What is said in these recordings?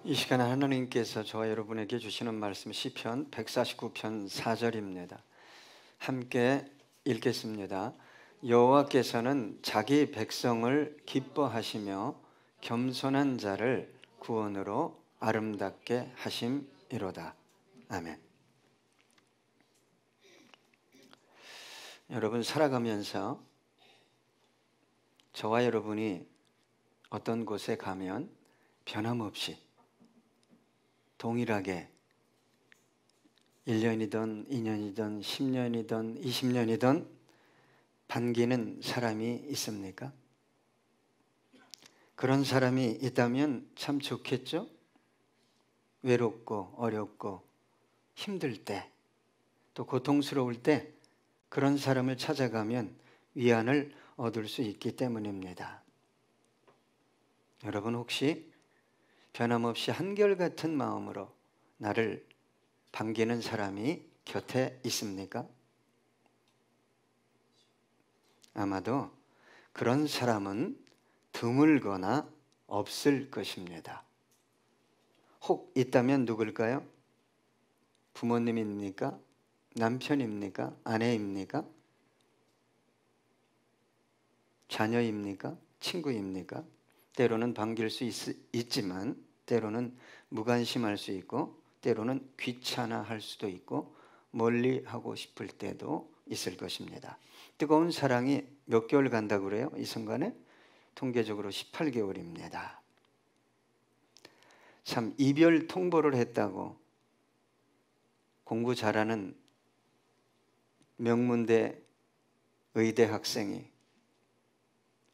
이 시간에 하나님께서 저와 여러분에게 주시는 말씀 시편 149편 4절입니다. 함께 읽겠습니다. 여호와께서는 자기 백성을 기뻐하시며 겸손한 자를 구원으로 아름답게 하심이로다. 아멘. 여러분, 살아가면서 저와 여러분이 어떤 곳에 가면 변함없이 동일하게 1년이든 2년이든 10년이든 20년이든 반기는 사람이 있습니까? 그런 사람이 있다면 참 좋겠죠? 외롭고 어렵고 힘들 때, 또 고통스러울 때 그런 사람을 찾아가면 위안을 얻을 수 있기 때문입니다. 여러분, 혹시 변함없이 한결같은 마음으로 나를 반기는 사람이 곁에 있습니까? 아마도 그런 사람은 드물거나 없을 것입니다. 혹 있다면 누굴까요? 부모님입니까? 남편입니까? 아내입니까? 자녀입니까? 친구입니까? 때로는 반길 수 있지만 때로는 무관심할 수 있고 때로는 귀찮아할 수도 있고 멀리하고 싶을 때도 있을 것입니다. 뜨거운 사랑이 몇 개월 간다고 그래요? 이 순간에 통계적으로 18개월입니다. 참, 이별 통보를 했다고 공부 잘하는 명문대 의대 학생이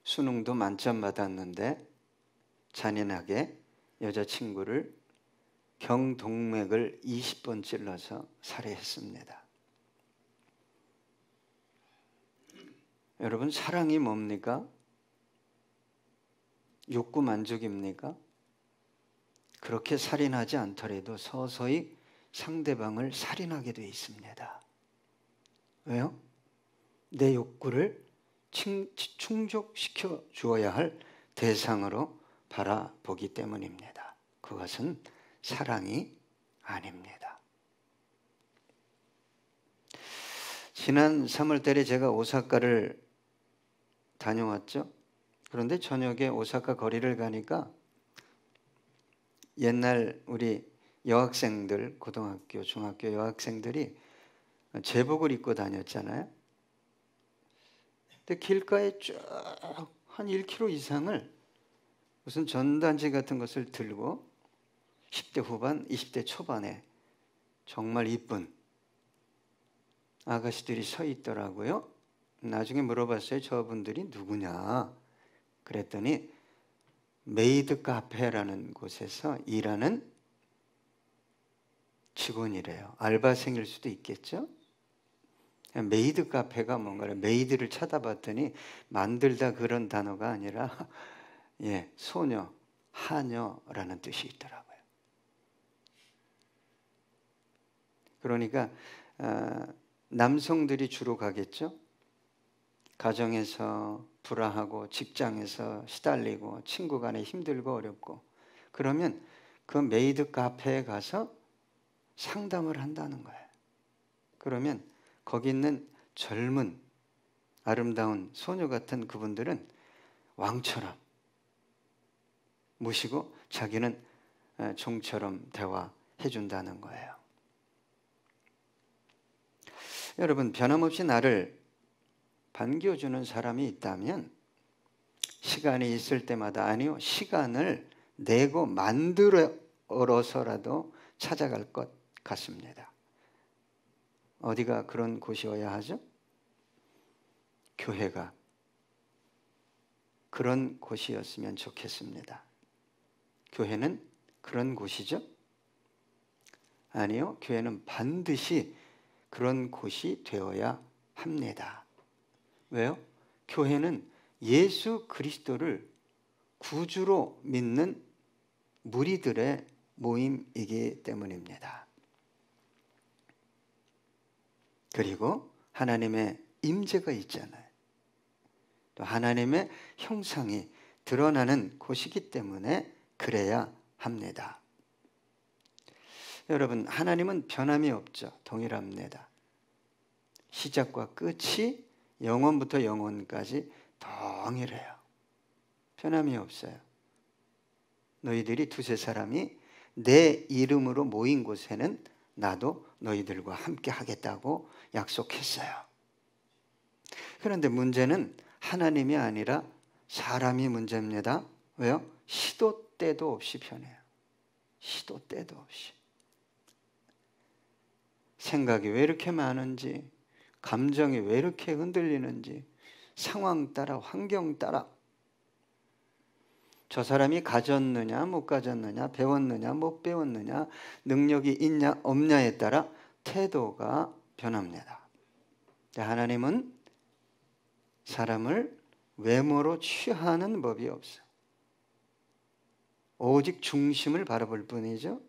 수능도 만점 받았는데 잔인하게 여자친구를 경동맥을 20번 찔러서 살해했습니다. 여러분, 사랑이 뭡니까? 욕구 만족입니까? 그렇게 살인하지 않더라도 서서히 상대방을 살인하게 되어 있습니다. 왜요? 내 욕구를 충족시켜 주어야 할 대상으로 바라보기 때문입니다. 그것은 사랑이 아닙니다. 지난 3월달에 제가 오사카를 다녀왔죠. 그런데 저녁에 오사카 거리를 가니까 옛날 우리 여학생들, 고등학교, 중학교 여학생들이 제복을 입고 다녔잖아요. 근데 길가에 쭉 한 1km 이상을 무슨 전단지 같은 것을 들고 10대 후반, 20대 초반에 정말 이쁜 아가씨들이 서 있더라고요. 나중에 물어봤어요. 저분들이 누구냐? 그랬더니 메이드 카페라는 곳에서 일하는 직원이래요. 알바생일 수도 있겠죠? 메이드 카페가 뭔가를, 메이드를 찾아봤더니 만들다 그런 단어가 아니라 소녀, 하녀라는 뜻이 있더라고요. 그러니까 남성들이 주로 가겠죠. 가정에서 불화하고 직장에서 시달리고 친구 간에 힘들고 어렵고 그러면 그 메이드 카페에 가서 상담을 한다는 거예요. 그러면 거기 있는 젊은 아름다운 소녀 같은 그분들은 왕처럼 모시고 자기는 종처럼 대화해 준다는 거예요. 여러분, 변함없이 나를 반겨주는 사람이 있다면 시간이 있을 때마다, 아니요, 시간을 내고 만들어서라도 찾아갈 것 같습니다. 어디가 그런 곳이어야 하죠? 교회가 그런 곳이었으면 좋겠습니다. 교회는 그런 곳이죠? 아니요, 교회는 반드시 그런 곳이 되어야 합니다. 왜요? 교회는 예수 그리스도를 구주로 믿는 무리들의 모임이기 때문입니다. 그리고 하나님의 임재가 있잖아요. 또 하나님의 형상이 드러나는 곳이기 때문에 그래야 합니다. 여러분, 하나님은 변함이 없죠. 동일합니다. 시작과 끝이 영원부터 영원까지 동일해요. 변함이 없어요. 너희들이 두세 사람이 내 이름으로 모인 곳에는 나도 너희들과 함께 하겠다고 약속했어요. 그런데 문제는 하나님이 아니라 사람이 문제입니다. 왜요? 시도 때도 없이 변해요. 시도 때도 없이. 생각이 왜 이렇게 많은지, 감정이 왜 이렇게 흔들리는지, 상황 따라, 환경 따라, 저 사람이 가졌느냐 못 가졌느냐, 배웠느냐 못 배웠느냐, 능력이 있냐 없냐에 따라 태도가 변합니다. 하나님은 사람을 외모로 취하는 법이 없어요. 오직 중심을 바라볼 뿐이죠.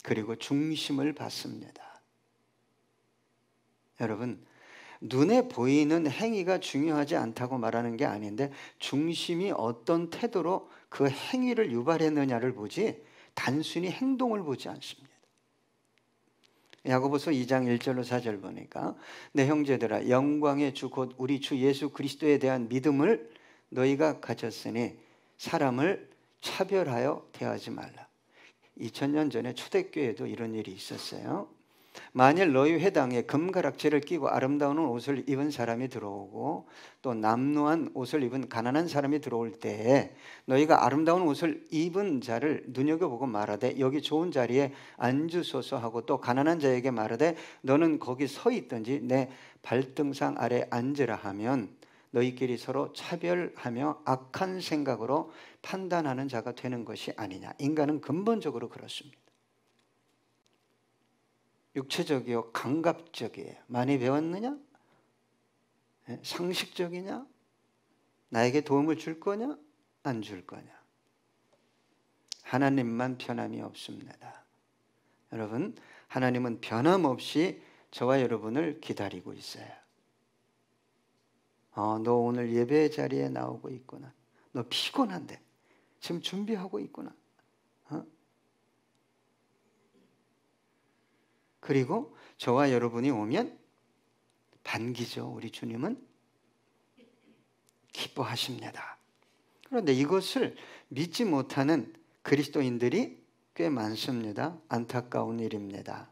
그리고 중심을 받습니다. 여러분, 눈에 보이는 행위가 중요하지 않다고 말하는 게 아닌데 중심이 어떤 태도로 그 행위를 유발했느냐를 보지 단순히 행동을 보지 않습니다. 야고보서 2장 1절로 4절 보니까 내 형제들아 영광의 주 곧 우리 주 예수 그리스도에 대한 믿음을 너희가 가졌으니 사람을 차별하여 대하지 말라. 2000년 전에 초대교회에도 이런 일이 있었어요. 만일 너희 회당에 금가락지를 끼고 아름다운 옷을 입은 사람이 들어오고 또 남루한 옷을 입은 가난한 사람이 들어올 때에 너희가 아름다운 옷을 입은 자를 눈여겨보고 말하되 여기 좋은 자리에 앉으소서 하고 또 가난한 자에게 말하되 너는 거기 서 있든지 내 발등상 아래 앉으라 하면 너희끼리 서로 차별하며 악한 생각으로 판단하는 자가 되는 것이 아니냐. 인간은 근본적으로 그렇습니다. 육체적이요 감각적이에요. 많이 배웠느냐? 상식적이냐? 나에게 도움을 줄 거냐? 안 줄 거냐? 하나님만 변함이 없습니다. 여러분, 하나님은 변함없이 저와 여러분을 기다리고 있어요. 너 오늘 예배 자리에 나오고 있구나. 너 피곤한데 지금 준비하고 있구나. 그리고 저와 여러분이 오면 반기죠. 우리 주님은 기뻐하십니다. 그런데 이것을 믿지 못하는 그리스도인들이 꽤 많습니다. 안타까운 일입니다.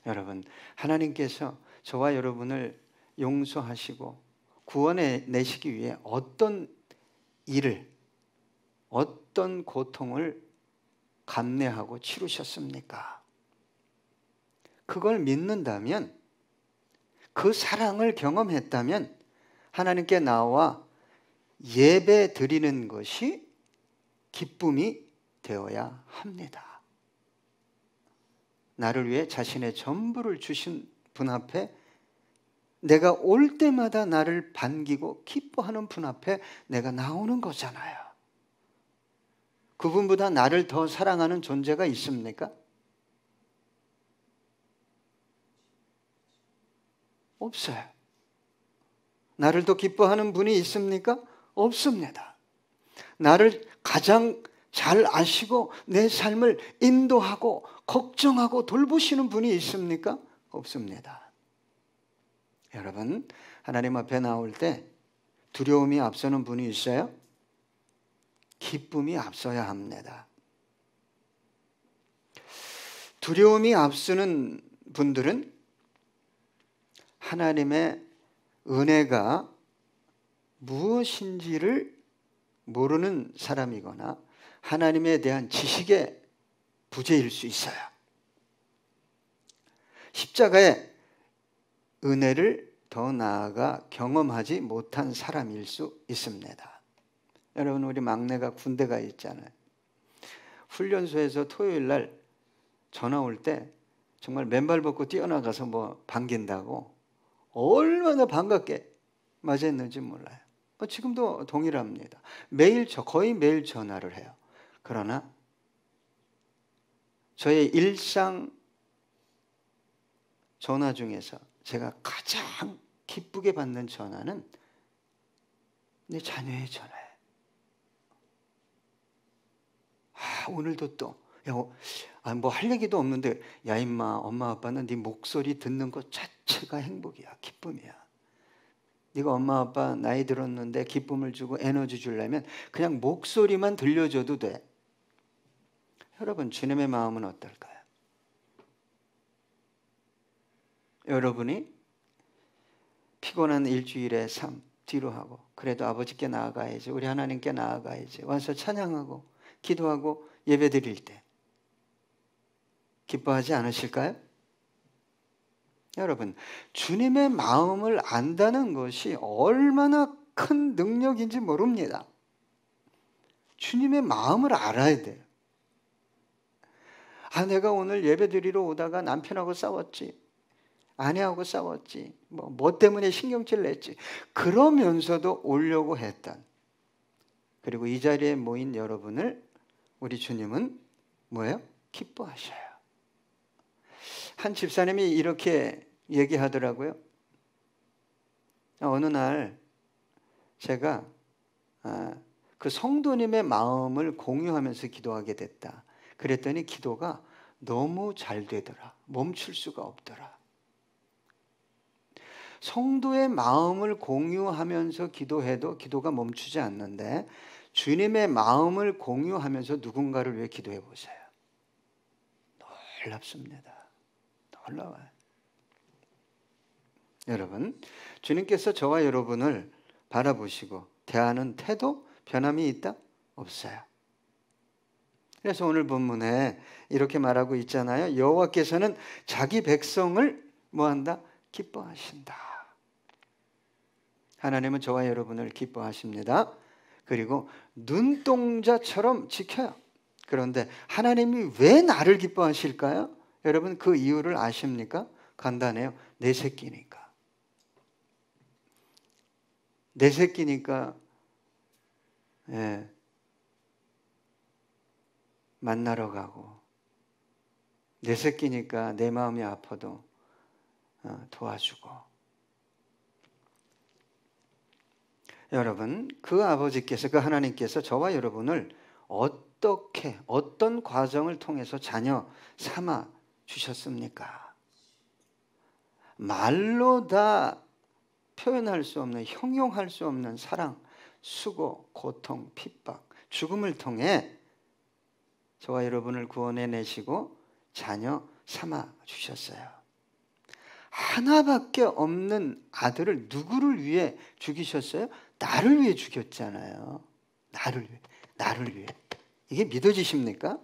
여러분, 하나님께서 저와 여러분을 용서하시고 구원해 내시기 위해 어떤 일을, 어떤 고통을 감내하고 치르셨습니까? 그걸 믿는다면, 그 사랑을 경험했다면 하나님께 나와 예배 드리는 것이 기쁨이 되어야 합니다. 나를 위해 자신의 전부를 주신 분 앞에, 내가 올 때마다 나를 반기고 기뻐하는 분 앞에 내가 나오는 거잖아요. 그분보다 나를 더 사랑하는 존재가 있습니까? 없어요. 나를 더 기뻐하는 분이 있습니까? 없습니다. 나를 가장 잘 아시고 내 삶을 인도하고 걱정하고 돌보시는 분이 있습니까? 없습니다. 여러분, 하나님 앞에 나올 때 두려움이 앞서는 분이 있어요? 기쁨이 앞서야 합니다. 두려움이 앞서는 분들은 하나님의 은혜가 무엇인지를 모르는 사람이거나 하나님에 대한 지식의 부재일 수 있어요. 십자가의 은혜를 더 나아가 경험하지 못한 사람일 수 있습니다. 여러분, 우리 막내가 군대가 있잖아요. 훈련소에서 토요일 날 전화 올 때 정말 맨발 벗고 뛰어나가서 뭐 반긴다고 얼마나 반갑게 맞이했는지 몰라요. 지금도 동일합니다. 거의 매일 전화를 해요. 그러나 저의 일상 전화 중에서 제가 가장 기쁘게 받는 전화는 내 자녀의 전화예요. 오늘도 또 뭐 할 얘기도 없는데, 야 임마, 엄마 아빠는 네 목소리 듣는 것 자체가 행복이야, 기쁨이야. 네가 엄마 아빠 나이 들었는데 기쁨을 주고 에너지 주려면 그냥 목소리만 들려줘도 돼. 여러분, 주님의 마음은 어떨까요? 여러분이 피곤한 일주일의 삶 뒤로 하고, 그래도 아버지께 나아가야지, 우리 하나님께 나아가야지, 와서 찬양하고 기도하고 예배 드릴 때 기뻐하지 않으실까요? 여러분, 주님의 마음을 안다는 것이 얼마나 큰 능력인지 모릅니다. 주님의 마음을 알아야 돼요. 내가 오늘 예배 드리러 오다가 남편하고 싸웠지, 아내하고 싸웠지, 뭐 때문에 신경질 냈지, 그러면서도 오려고 했던, 그리고 이 자리에 모인 여러분을 우리 주님은 뭐예요? 기뻐하셔요. 한 집사님이 이렇게 얘기하더라고요. 어느 날 제가 그 성도님의 마음을 공유하면서 기도하게 됐다. 그랬더니 기도가 너무 잘 되더라. 멈출 수가 없더라. 성도의 마음을 공유하면서 기도해도 기도가 멈추지 않는데, 주님의 마음을 공유하면서 누군가를 위해 기도해 보세요. 놀랍습니다. 놀라워요. 여러분, 주님께서 저와 여러분을 바라보시고 대하는 태도, 변함이 있다? 없어요. 그래서 오늘 본문에 이렇게 말하고 있잖아요. 여호와께서는 자기 백성을 뭐한다? 기뻐하신다. 하나님은 저와 여러분을 기뻐하십니다. 그리고 눈동자처럼 지켜요. 그런데 하나님이 왜 나를 기뻐하실까요? 여러분, 그 이유를 아십니까? 간단해요. 내 새끼니까. 내 새끼니까 만나러 가고, 내 새끼니까 내 마음이 아파도 도와주고. 여러분, 그 아버지께서, 그 하나님께서 저와 여러분을 어떤 과정을 통해서 자녀 삼아 주셨습니까? 말로 다 표현할 수 없는, 형용할 수 없는 사랑, 수고, 고통, 핍박, 죽음을 통해 저와 여러분을 구원해 내시고 자녀 삼아 주셨어요. 하나밖에 없는 아들을 누구를 위해 죽이셨어요? 나를 위해 죽였잖아요. 나를 위해. 이게 믿어지십니까?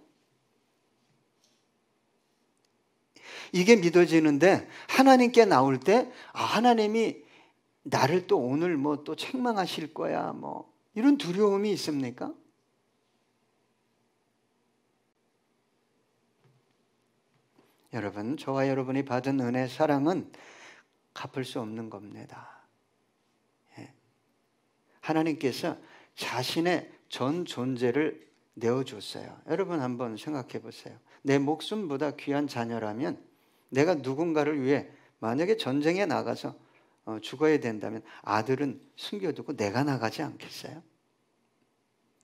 이게 믿어지는데, 하나님께 나올 때 하나님이 나를 또 오늘 뭐 또 책망하실 거야, 뭐 이런 두려움이 있습니까? 여러분, 저와 여러분이 받은 은혜, 사랑은 갚을 수 없는 겁니다. 하나님께서 자신의 전 존재를 내어줬어요. 여러분 한번 생각해 보세요. 내 목숨보다 귀한 자녀라면, 내가 누군가를 위해 만약에 전쟁에 나가서 죽어야 된다면 아들은 숨겨두고 내가 나가지 않겠어요?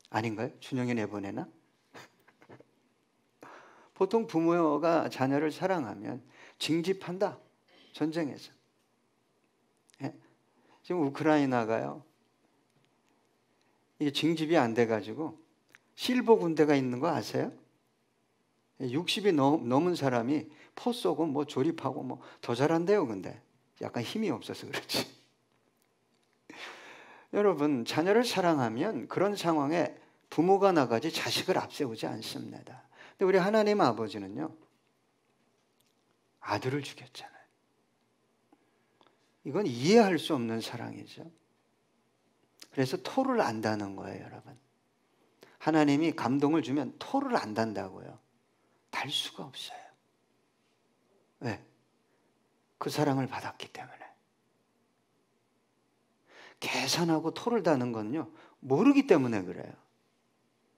아닌가요? 준영이 내보내나? 보통 부모가 자녀를 사랑하면 징집한다. 전쟁에서. 지금 우크라이나가요, 이게 징집이 안 돼가지고 실버 군대가 있는 거 아세요? 60이 넘은 사람이 포 쏘고 뭐 조립하고 뭐 더 잘한대요. 근데 약간 힘이 없어서 그렇지. 여러분, 자녀를 사랑하면 그런 상황에 부모가 나가지 자식을 앞세우지 않습니다. 근데 우리 하나님 아버지는요, 아들을 죽였잖아요. 이건 이해할 수 없는 사랑이죠. 그래서 토를 안다는 거예요, 여러분. 하나님이 감동을 주면 토를 안 단다고요. 달 수가 없어요. 왜? 그 사랑을 받았기 때문에. 계산하고 토를 다는 건요, 모르기 때문에 그래요.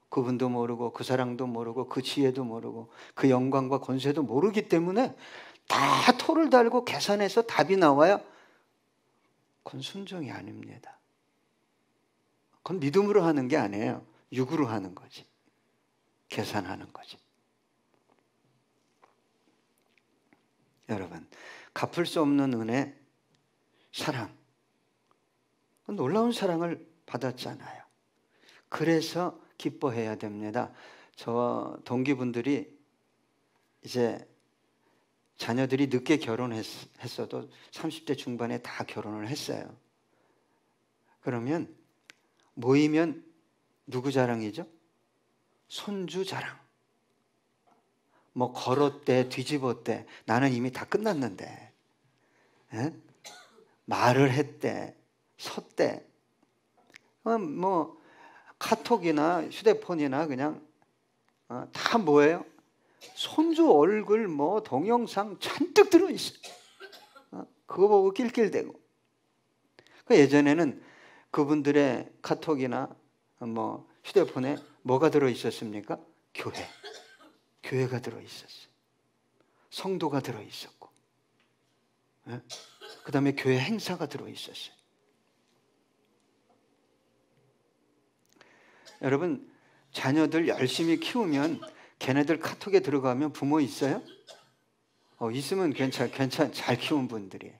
그분도 모르고 그 사랑도 모르고 그 지혜도 모르고 그 영광과 권세도 모르기 때문에 다 토를 달고 계산해서 답이 나와야 그건 순종이 아닙니다. 그건 믿음으로 하는 게 아니에요. 육으로 하는 거지. 계산하는 거지. 여러분, 갚을 수 없는 은혜, 사랑, 놀라운 사랑을 받았잖아요. 그래서 기뻐해야 됩니다. 저 동기분들이 이제 자녀들이 늦게 결혼했어도 30대 중반에 다 결혼을 했어요. 그러면 모이면 누구 자랑이죠? 손주 자랑. 뭐 걸었대, 뒤집었대. 나는 이미 다 끝났는데. 에? 말을 했대, 섰대. 뭐 카톡이나 휴대폰이나 그냥 다 뭐예요? 손주 얼굴 뭐 동영상 잔뜩 들어있어요. 그거 보고 낄낄대고. 예전에는 그분들의 카톡이나 뭐 휴대폰에 뭐가 들어있었습니까? 교회가 들어있었어요. 성도가 들어있었고, 그 다음에 교회 행사가 들어있었어요. 여러분, 자녀들 열심히 키우면 걔네들 카톡에 들어가면 부모 있어요? 있으면 잘 키운 분들이.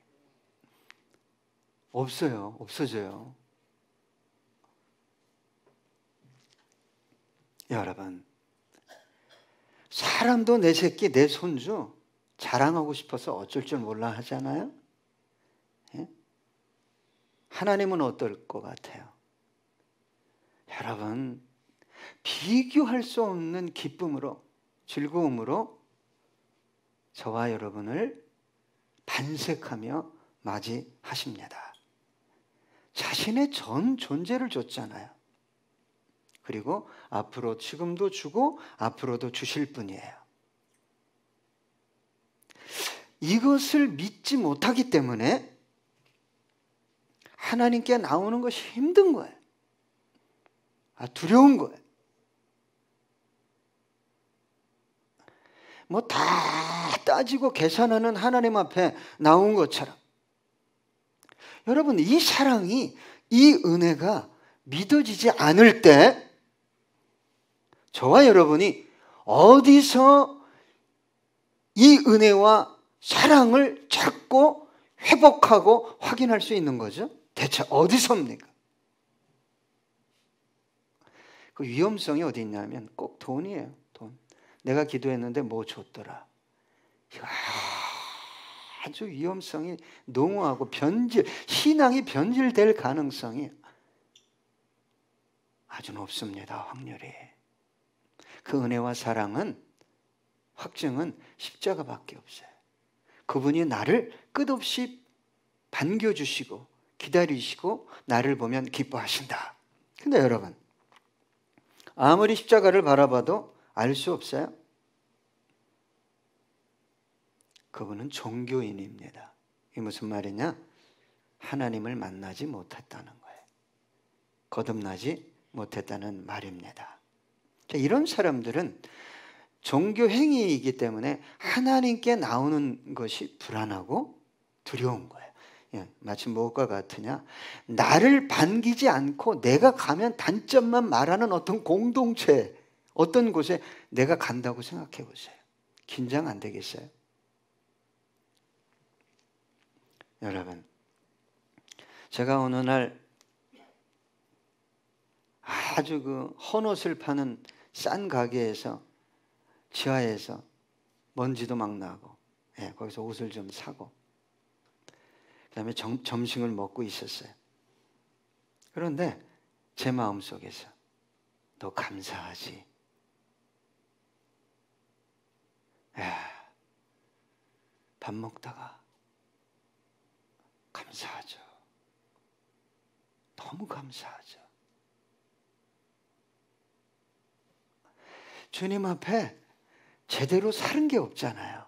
없어요. 없어져요. 여러분, 사람도 내 새끼, 내 손주 자랑하고 싶어서 어쩔 줄 몰라 하잖아요. 예? 하나님은 어떨 것 같아요? 여러분, 비교할 수 없는 기쁨으로, 즐거움으로 저와 여러분을 반색하며 맞이하십니다. 자신의 전 존재를 줬잖아요. 그리고 앞으로 지금도 주고 앞으로도 주실 분이에요. 이것을 믿지 못하기 때문에 하나님께 나오는 것이 힘든 거예요. 두려운 거예요. 뭐 다 따지고 계산하는 하나님 앞에 나온 것처럼, 여러분, 이 사랑이, 이 은혜가 믿어지지 않을 때 저와 여러분이 어디서 이 은혜와 사랑을 찾고 회복하고 확인할 수 있는 거죠? 대체 어디서입니까? 그 위험성이 어디 있냐면 꼭 돈이에요. 돈. 내가 기도했는데 뭐 줬더라. 아주 위험성이 농후하고 신앙이 변질될 가능성이 아주 높습니다. 확률이. 그 은혜와 사랑은, 확증은 십자가밖에 없어요. 그분이 나를 끝없이 반겨주시고 기다리시고 나를 보면 기뻐하신다. 근데 여러분, 아무리 십자가를 바라봐도 알 수 없어요. 그분은 종교인입니다. 이게 무슨 말이냐? 하나님을 만나지 못했다는 거예요. 거듭나지 못했다는 말입니다. 이런 사람들은 종교 행위이기 때문에 하나님께 나오는 것이 불안하고 두려운 거예요. 마치 무엇과 같으냐? 나를 반기지 않고 내가 가면 단점만 말하는 어떤 공동체, 어떤 곳에 내가 간다고 생각해 보세요. 긴장 안 되겠어요? 여러분, 제가 어느 날 아주 그 헌옷을 파는 싼 가게에서 지하에서 먼지도 막 나고, 거기서 옷을 좀 사고, 그 다음에 점심을 먹고 있었어요. 그런데 제 마음속에서 너 감사하지? 밥 먹다가 감사하죠. 너무 감사하죠. 주님 앞에 제대로 사는 게 없잖아요.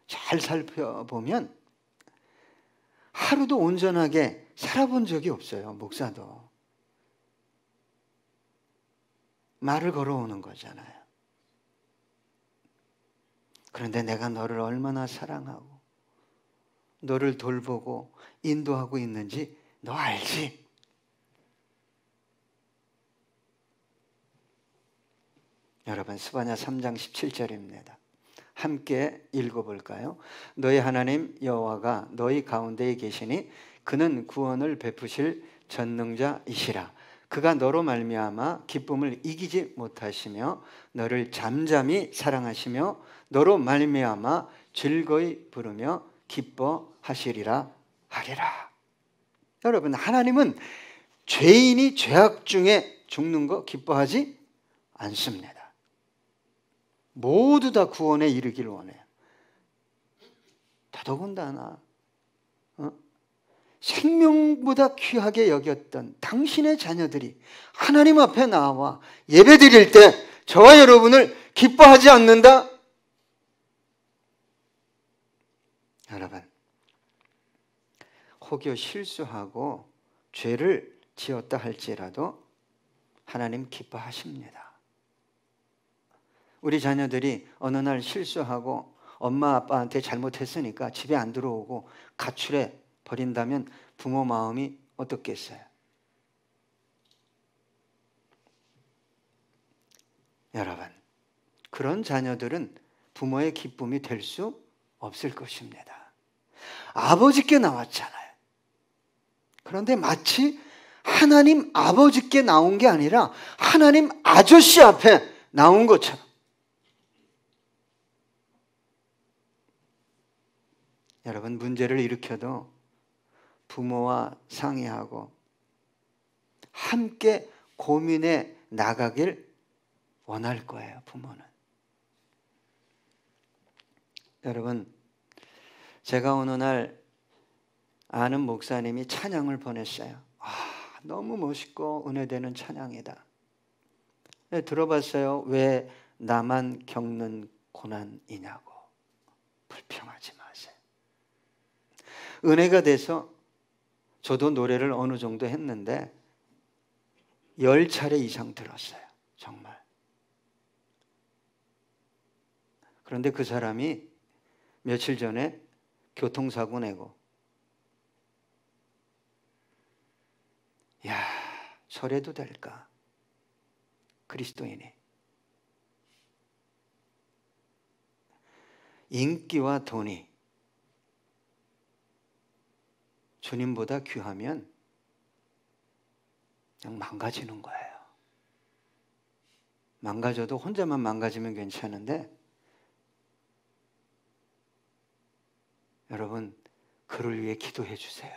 잘 살펴보면 하루도 온전하게 살아본 적이 없어요. 목사도. 말을 걸어오는 거잖아요. 그런데 내가 너를 얼마나 사랑하고 너를 돌보고 인도하고 있는지 너 알지? 여러분, 스바냐 3장 17절입니다. 함께 읽어볼까요? 너희 하나님 여호와가 너희 가운데에 계시니 그는 구원을 베푸실 전능자이시라. 그가 너로 말미암아 기쁨을 이기지 못하시며 너를 잠잠히 사랑하시며 너로 말미암아 즐거이 부르며 기뻐하시리라 하리라. 여러분, 하나님은 죄인이 죄악 중에 죽는 거 기뻐하지 않습니다. 모두 다 구원에 이르기를 원해요. 더더군다나 생명보다 귀하게 여겼던 당신의 자녀들이 하나님 앞에 나와 예배드릴 때 저와 여러분을 기뻐하지 않는다? 여러분, 혹여 실수하고 죄를 지었다 할지라도 하나님 기뻐하십니다. 우리 자녀들이 어느 날 실수하고 엄마 아빠한테 잘못했으니까 집에 안 들어오고 가출해 버린다면 부모 마음이 어떻겠어요? 여러분, 그런 자녀들은 부모의 기쁨이 될 수 없을 것입니다. 아버지께 나왔잖아요. 그런데 마치 하나님 아버지께 나온 게 아니라 하나님 아저씨 앞에 나온 것처럼. 여러분, 문제를 일으켜도 부모와 상의하고 함께 고민해 나가길 원할 거예요, 부모는. 여러분, 제가 어느 날 아는 목사님이 찬양을 보냈어요. 너무 멋있고 은혜되는 찬양이다. 네, 들어봤어요. 왜 나만 겪는 고난이냐고. 불평하지 마세요. 은혜가 돼서 저도 노래를 어느 정도 했는데 10차례 이상 들었어요. 정말. 그런데 그 사람이 며칠 전에 교통사고 내고, 야, 저래도 될까? 그리스도인이. 인기와 돈이 주님보다 귀하면 그냥 망가지는 거예요. 망가져도 혼자만 망가지면 괜찮은데, 여러분, 그를 위해 기도해 주세요.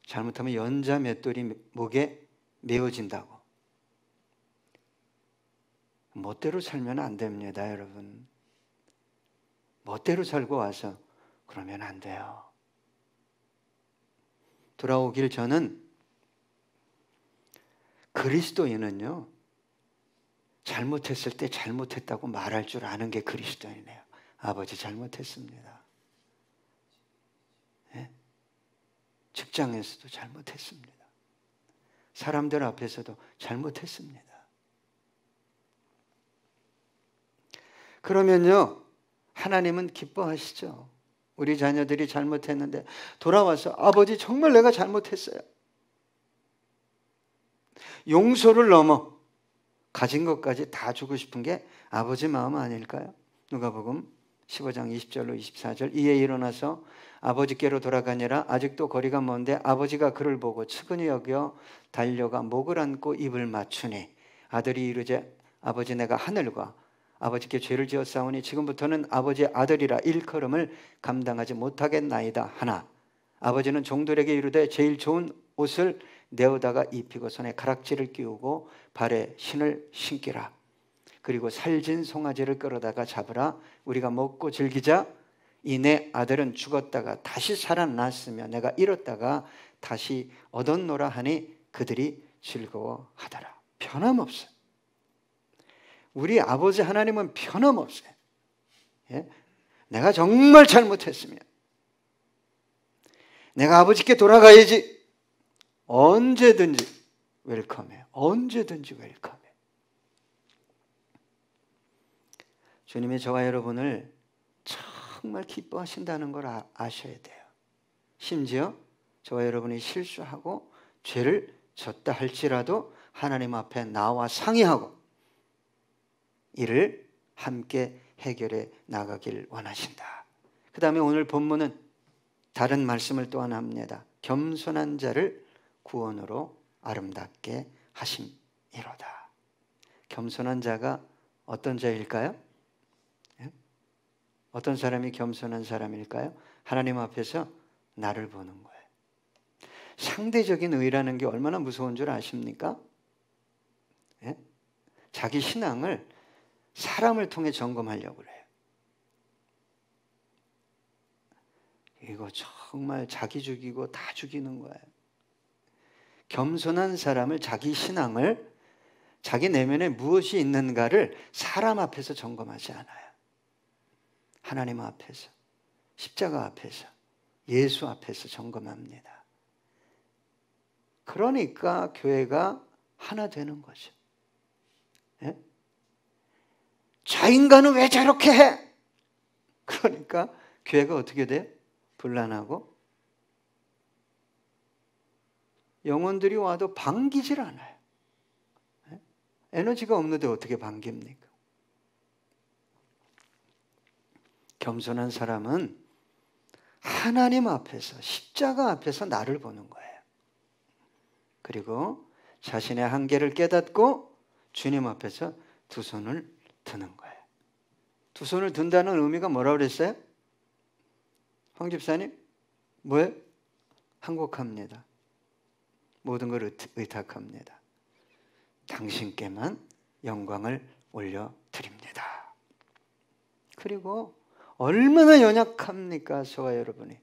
잘못하면 연자 맷돌이 목에 메어진다고. 멋대로 살면 안 됩니다, 여러분. 멋대로 살고 와서 그러면 안 돼요. 돌아오길 저는 그리스도인은요, 잘못했을 때 잘못했다고 말할 줄 아는 게 그리스도인이에요. 아버지 잘못했습니다. 네? 직장에서도 잘못했습니다. 사람들 앞에서도 잘못했습니다. 그러면요, 하나님은 기뻐하시죠. 우리 자녀들이 잘못했는데 돌아와서 아버지 정말 내가 잘못했어요. 용서를 넘어 가진 것까지 다 주고 싶은 게 아버지 마음 아닐까요? 누가복음 15장 20절로 24절. 이에 일어나서 아버지께로 돌아가니라. 아직도 거리가 먼데 아버지가 그를 보고 측은히 여겨 달려가 목을 안고 입을 맞추니 아들이 이르되 아버지 내가 하늘과 아버지께 죄를 지었사오니 지금부터는 아버지의 아들이라 일컬음을 감당하지 못하겠나이다 하나 아버지는 종들에게 이르되 제일 좋은 옷을 내어다가 입히고 손에 가락지를 끼우고 발에 신을 신기라. 그리고 살진 송아지를 끌어다가 잡으라. 우리가 먹고 즐기자. 이 내 아들은 죽었다가 다시 살아났으며 내가 잃었다가 다시 얻었노라 하니 그들이 즐거워하더라. 변함없어요. 우리 아버지 하나님은 변함없어요. 예? 내가 정말 잘못했으면 내가 아버지께 돌아가야지. 언제든지 웰컴해요. 언제든지 웰컴해요. 주님이 저와 여러분을 정말 기뻐하신다는 걸 아셔야 돼요. 심지어 저와 여러분이 실수하고 죄를 졌다 할지라도 하나님 앞에 나와 상의하고 이를 함께 해결해 나가길 원하신다. 그 다음에 오늘 본문은 다른 말씀을 또 하나 합니다. 겸손한 자를 구원으로 아름답게 하심이로다. 겸손한 자가 어떤 자일까요? 어떤 사람이 겸손한 사람일까요? 하나님 앞에서 나를 보는 거예요. 상대적인 의라는 게 얼마나 무서운 줄 아십니까? 예? 자기 신앙을 사람을 통해 점검하려고 그래요. 이거 정말 자기 죽이고 다 죽이는 거예요. 겸손한 사람을 자기 신앙을 자기 내면에 무엇이 있는가를 사람 앞에서 점검하지 않아요. 하나님 앞에서, 십자가 앞에서, 예수 앞에서 점검합니다. 그러니까 교회가 하나 되는 거죠. 예? 저 인간은 왜 저렇게 해? 그러니까 교회가 어떻게 돼요? 분란하고 영혼들이 와도 반기질 않아요. 예? 에너지가 없는데 어떻게 반깁니까? 겸손한 사람은 하나님 앞에서, 십자가 앞에서 나를 보는 거예요. 그리고 자신의 한계를 깨닫고 주님 앞에서 두 손을 드는 거예요. 두 손을 든다는 의미가 뭐라고 그랬어요? 황 집사님? 뭐예요? 항복합니다. 모든 걸 의탁합니다. 당신께만 영광을 올려드립니다. 그리고 얼마나 연약합니까? 저와 여러분이.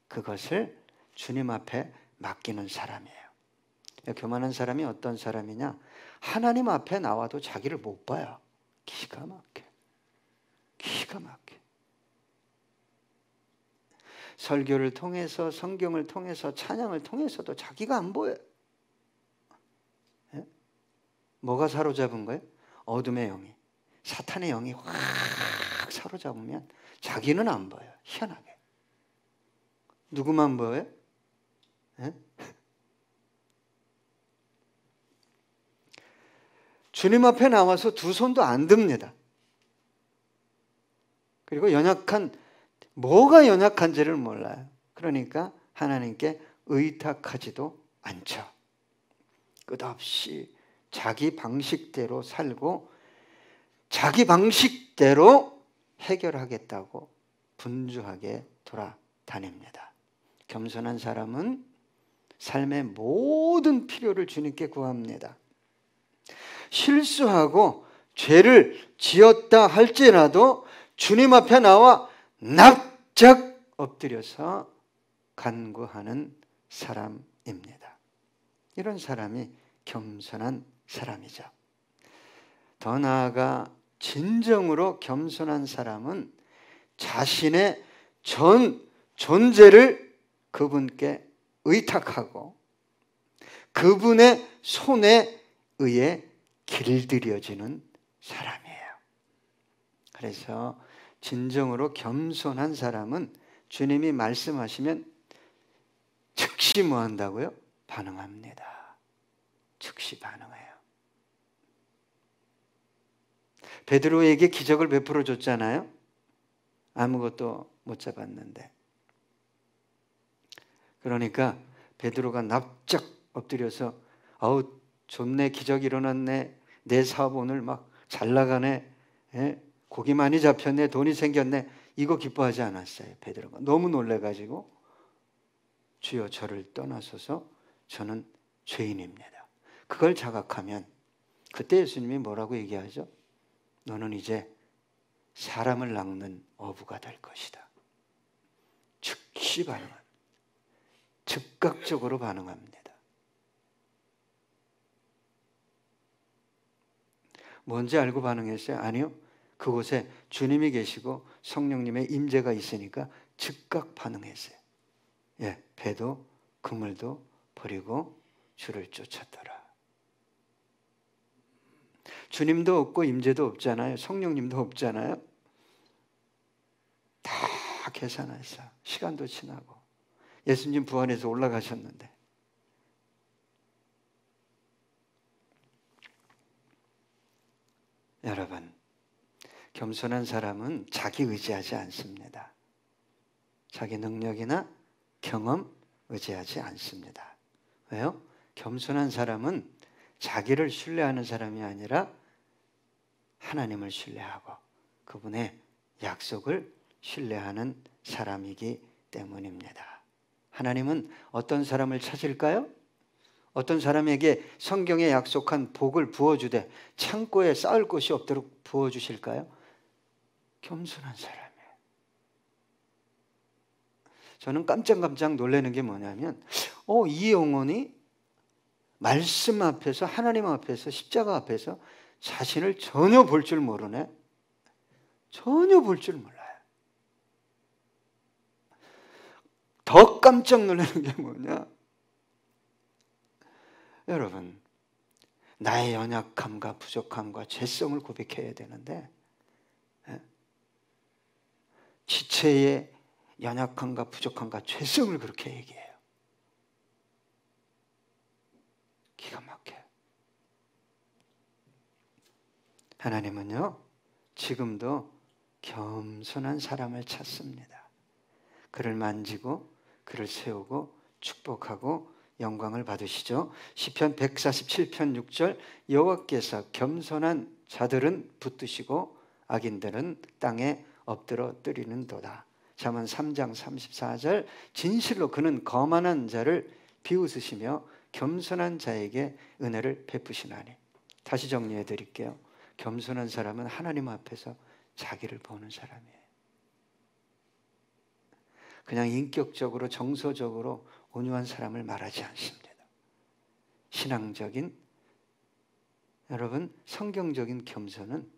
그것을 주님 앞에 맡기는 사람이에요. 교만한 사람이 어떤 사람이냐? 하나님 앞에 나와도 자기를 못 봐요. 기가 막혀. 기가 막혀. 설교를 통해서, 성경을 통해서, 찬양을 통해서도 자기가 안 보여요. 예? 뭐가 사로잡은 거예요? 어둠의 영이. 사탄의 영이 확 사로잡으면 자기는 안 보여요. 희한하게. 누구만 보여요? 예? 주님 앞에 나와서 두 손도 안 듭니다. 그리고 뭐가 연약한지를 몰라요. 그러니까 하나님께 의탁하지도 않죠. 끝없이 자기 방식대로 살고 자기 방식대로 해결하겠다고 분주하게 돌아다닙니다. 겸손한 사람은 삶의 모든 필요를 주님께 구합니다. 실수하고 죄를 지었다 할지라도 주님 앞에 나와 납작 엎드려서 간구하는 사람입니다. 이런 사람이 겸손한 사람이죠. 더 나아가 진정으로 겸손한 사람은 자신의 전 존재를 그분께 의탁하고 그분의 손에 의해 길들여지는 사람이에요. 그래서 진정으로 겸손한 사람은 주님이 말씀하시면 즉시 뭐 한다고요? 반응합니다. 즉시 반응해요. 베드로에게 기적을 베풀어 줬잖아요. 아무것도 못 잡았는데. 그러니까 베드로가 납작 엎드려서 아우 좋네, 기적 일어났네, 내 사업 오늘 막 잘 나가네, 고기 많이 잡혔네, 돈이 생겼네, 이거 기뻐하지 않았어요. 베드로가 너무 놀래가지고 주여 저를 떠나소서 저는 죄인입니다. 그걸 자각하면 그때 예수님이 뭐라고 얘기하죠? 너는 이제 사람을 낚는 어부가 될 것이다. 즉시 반응합니다. 즉각적으로 반응합니다. 뭔지 알고 반응했어요? 아니요. 그곳에 주님이 계시고 성령님의 임재가 있으니까 즉각 반응했어요. 예, 배도 그물도 버리고 주를 쫓았더라. 주님도 없고 임재도 없잖아요. 성령님도 없잖아요. 다 계산해서 시간도 지나고 예수님 부활해서 올라가셨는데 여러분, 겸손한 사람은 자기 의지하지 않습니다. 자기 능력이나 경험 의지하지 않습니다. 왜요? 겸손한 사람은 자기를 신뢰하는 사람이 아니라 하나님을 신뢰하고 그분의 약속을 신뢰하는 사람이기 때문입니다. 하나님은 어떤 사람을 찾을까요? 어떤 사람에게 성경에 약속한 복을 부어주되 창고에 쌓을 곳이 없도록 부어주실까요? 겸손한 사람이에요. 저는 깜짝깜짝 놀라는 게 뭐냐면 이 영혼이 말씀 앞에서, 하나님 앞에서, 십자가 앞에서 자신을 전혀 볼 줄 모르네. 전혀 볼 줄 몰라요. 더 깜짝 놀라는 게 뭐냐? 여러분, 나의 연약함과 부족함과 죄성을 고백해야 되는데 지체의 연약함과 부족함과 죄성을 그렇게 얘기해요. 기가 막혀요. 하나님은요, 지금도 겸손한 사람을 찾습니다. 그를 만지고 그를 세우고 축복하고 영광을 받으시죠. 시편 147편 6절 여호와께서 겸손한 자들은 붙드시고 악인들은 땅에 엎드러 뜨리는도다. 잠언 3장 34절 진실로 그는 거만한 자를 비웃으시며 겸손한 자에게 은혜를 베푸시나니. 다시 정리해 드릴게요. 겸손한 사람은 하나님 앞에서 자기를 보는 사람이에요. 그냥 인격적으로 정서적으로 온유한 사람을 말하지 않습니다. 신앙적인, 여러분 성경적인 겸손은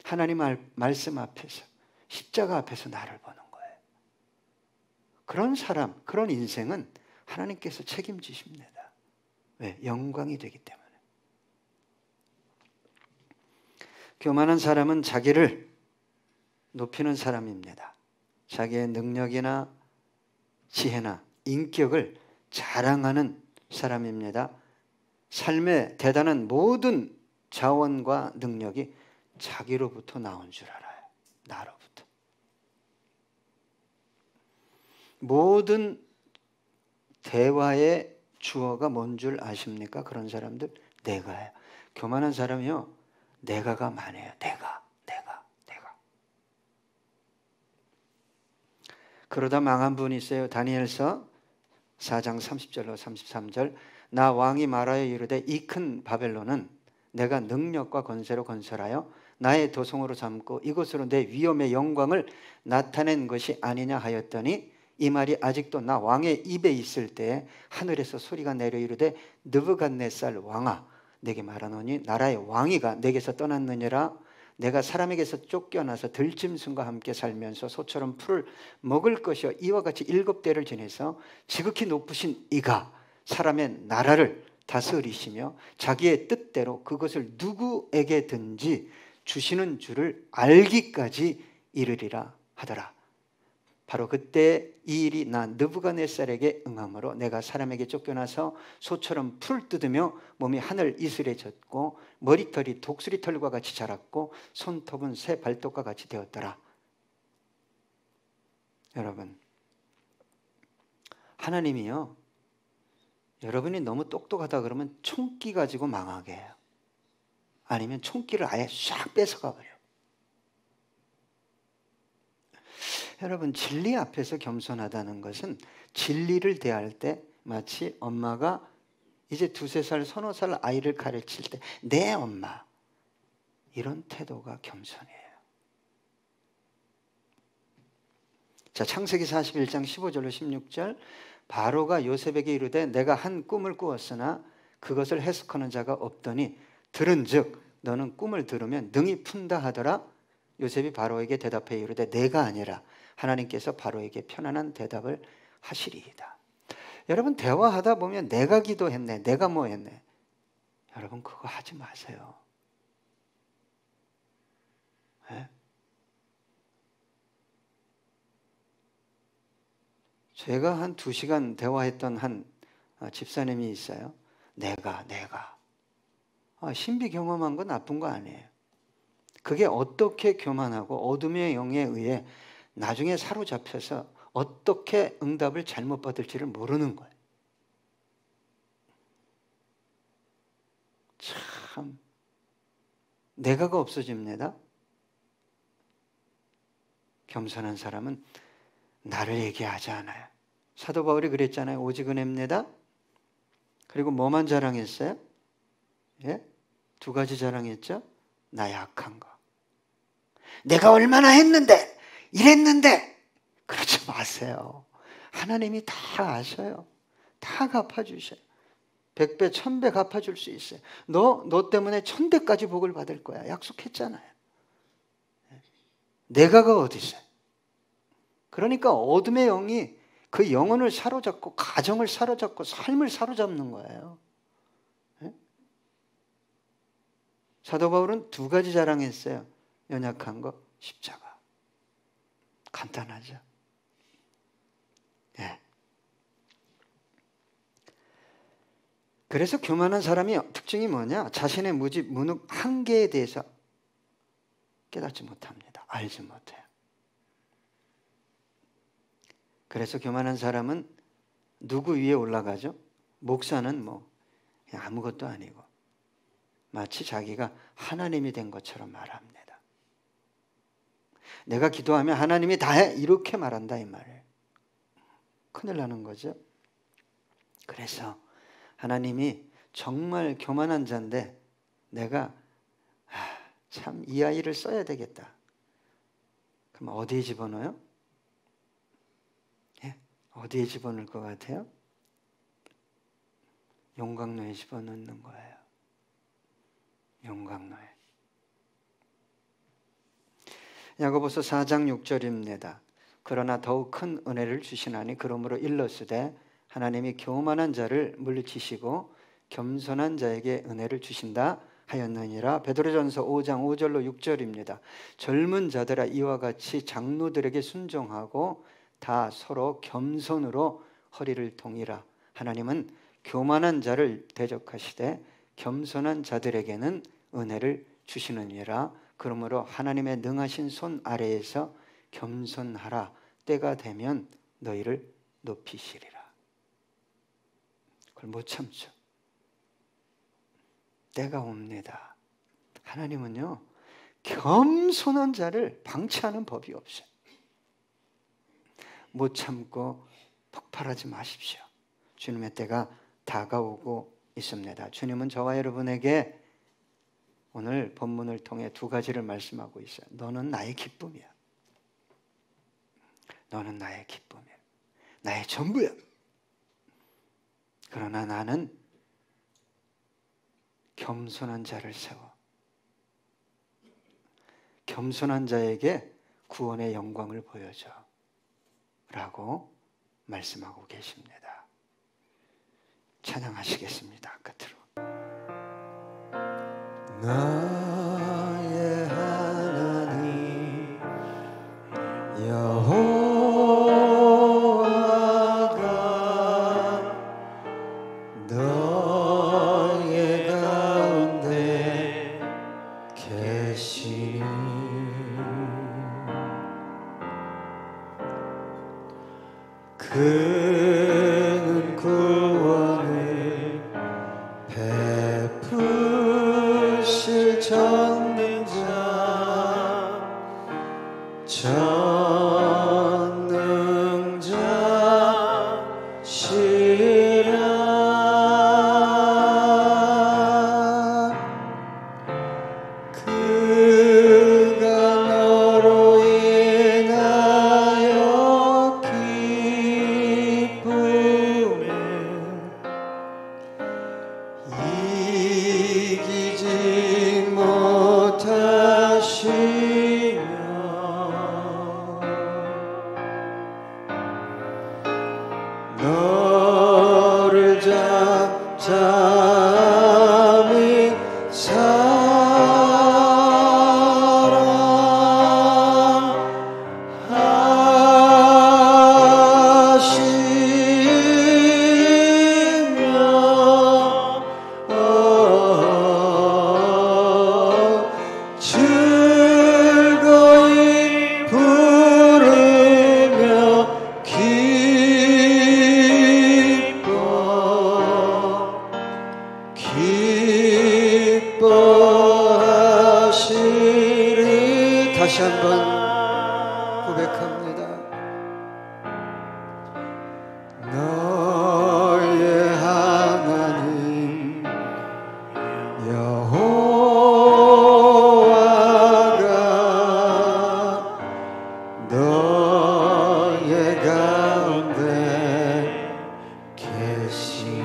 하나님 말씀 앞에서, 십자가 앞에서 나를 보는 거예요. 그런 사람, 그런 인생은 하나님께서 책임지십니다. 왜? 영광이 되기 때문에. 교만한 사람은 자기를 높이는 사람입니다. 자기의 능력이나 지혜나 인격을 자랑하는 사람입니다. 삶의 대단한 모든 자원과 능력이 자기로부터 나온 줄 알아요. 나로부터. 모든 대화의 주어가 뭔 줄 아십니까? 그런 사람들? 내가예요. 교만한 사람이요, 내가가 많아요. 내가. 그러다 망한 분이 있어요. 다니엘서 4장 30절로 33절 나 왕이 말하여 이르되 이 큰 바벨론은 내가 능력과 권세로 건설하여 나의 도성으로 삼고 이곳으로 내 위엄의 영광을 나타낸 것이 아니냐 하였더니 이 말이 아직도 나 왕의 입에 있을 때에 하늘에서 소리가 내려 이르되 느부갓네살 왕아 내게 말하노니 나라의 왕위가 내게서 떠났느니라. 내가 사람에게서 쫓겨나서 들짐승과 함께 살면서 소처럼 풀을 먹을 것이요 이와 같이 7대를 지내서 지극히 높으신 이가 사람의 나라를 다스리시며 자기의 뜻대로 그것을 누구에게든지 주시는 줄을 알기까지 이르리라 하더라. 바로 그때 이 일이 나 느부갓네살에게 응함으로 내가 사람에게 쫓겨나서 소처럼 풀을 뜯으며 몸이 하늘 이슬에 젖고 머리털이 독수리 털과 같이 자랐고 손톱은 새 발톱과 같이 되었더라. 여러분, 하나님이요, 여러분이 너무 똑똑하다 그러면 총기 가지고 망하게 해요. 아니면 총기를 아예 싹 뺏어가 버려요. 여러분, 진리 앞에서 겸손하다는 것은 진리를 대할 때 마치 엄마가 이제 2-3살, 서너 살 아이를 가르칠 때 내 엄마, 이런 태도가 겸손이에요. 자, 창세기 41장 15절로 16절 바로가 요셉에게 이르되 내가 한 꿈을 꾸었으나 그것을 해석하는 자가 없더니 들은즉 너는 꿈을 들으면 능히 푼다 하더라. 요셉이 바로에게 대답해 이르되 내가 아니라 하나님께서 바로에게 편안한 대답을 하시리이다. 여러분, 대화하다 보면 내가 기도했네, 내가 뭐 했네, 여러분 그거 하지 마세요. 네? 제가 한 2시간 대화했던 한 집사님이 있어요. 내가 신비 경험한 건 나쁜 거 아니에요. 그게 어떻게 교만하고 어둠의 영에 의해 나중에 사로잡혀서 어떻게 응답을 잘못 받을지를 모르는 거예요. 참 내가가 없어집니다. 겸손한 사람은 나를 얘기하지 않아요. 사도 바울이 그랬잖아요. 오직 은혜입니다. 그리고 뭐만 자랑했어요? 예? 두 가지 자랑했죠. 나 약한 거. 내가 얼마나 했는데 이랬는데 그러지 마세요. 하나님이 다 아셔요. 다 갚아주셔요. 100배 1000배 갚아줄 수 있어요. 너 때문에 1000배까지 복을 받을 거야. 약속했잖아요. 내가가 어디 있어요? 그러니까 어둠의 영이 그 영혼을 사로잡고 가정을 사로잡고 삶을 사로잡는 거예요. 사도 바울은 두 가지 자랑했어요. 연약한 거, 십자가. 간단하죠. 네. 그래서 교만한 사람이 특징이 뭐냐? 자신의 무집, 무능, 한계에 대해서 깨닫지 못합니다. 알지 못해요. 그래서 교만한 사람은 누구 위에 올라가죠? 목사는 뭐 그냥 아무것도 아니고 마치 자기가 하나님이 된 것처럼 말합니다. 내가 기도하면 하나님이 다 해 이렇게 말한다 이 말이에요. 큰일 나는 거죠. 그래서 하나님이 정말 교만한 자인데 내가 참 이 아이를 써야 되겠다. 그럼 어디에 집어넣어요? 예? 어디에 집어넣을 것 같아요? 용광로에 집어넣는 거예요. 용광로에. 야고보서 4장 6절입니다. 그러나 더욱 큰 은혜를 주시나니 그러므로 일러스되 하나님이 교만한 자를 물리치시고 겸손한 자에게 은혜를 주신다 하였느니라. 베드로전서 5장 5절로 6절입니다. 젊은 자들아 이와 같이 장로들에게 순종하고 다 서로 겸손으로 허리를 동이라. 하나님은 교만한 자를 대적하시되 겸손한 자들에게는 은혜를 주시느니라. 그러므로 하나님의 능하신 손 아래에서 겸손하라. 때가 되면 너희를 높이시리라. 그걸 못 참죠. 때가 옵니다. 하나님은요 겸손한 자를 방치하는 법이 없어요. 못 참고 폭발하지 마십시오. 주님의 때가 다가오고 있습니다. 주님은 저와 여러분에게 오늘 본문을 통해 두 가지를 말씀하고 있어요. 너는 나의 기쁨이야. 너는 나의 기쁨이야. 나의 전부야. 그러나 나는 겸손한 자를 세워. 겸손한 자에게 구원의 영광을 보여줘. 라고 말씀하고 계십니다. 찬양하시겠습니다. 끝으로. 나의 하나님 여호와가 너의 가운데 계시니 그는 구원을 베푸실 전능자시라. 그가 너로 인하여 기쁨에 이기지 못하시며 너를 잠잠히 사랑하시며 주 기뻐하시리. 다시 한번 고백합니다. 너의 하나님 여호와가 너의 가운데 계시니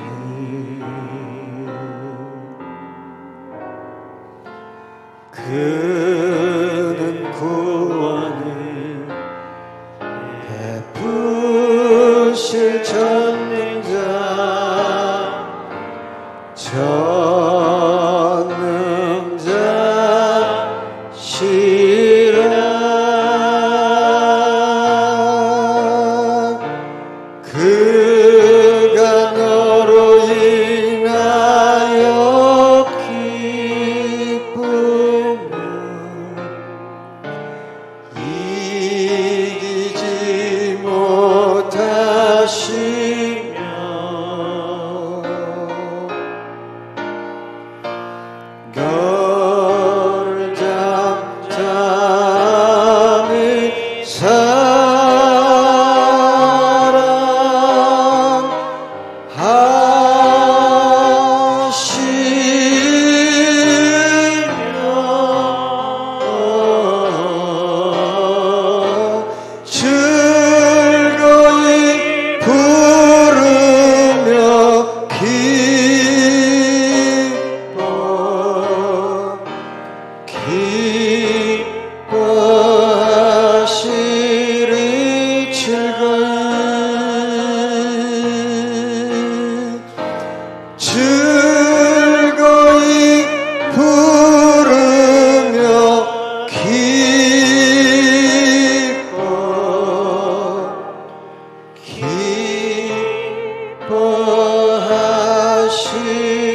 그는 구원을 베푸실 전능자 전능자시라. 그가 너로 인하여 기쁘며 이기지 못하시며 너를 잠잠히 즐거이 부르며 기뻐하시리. 즐거이 부르며 기뻐하시리.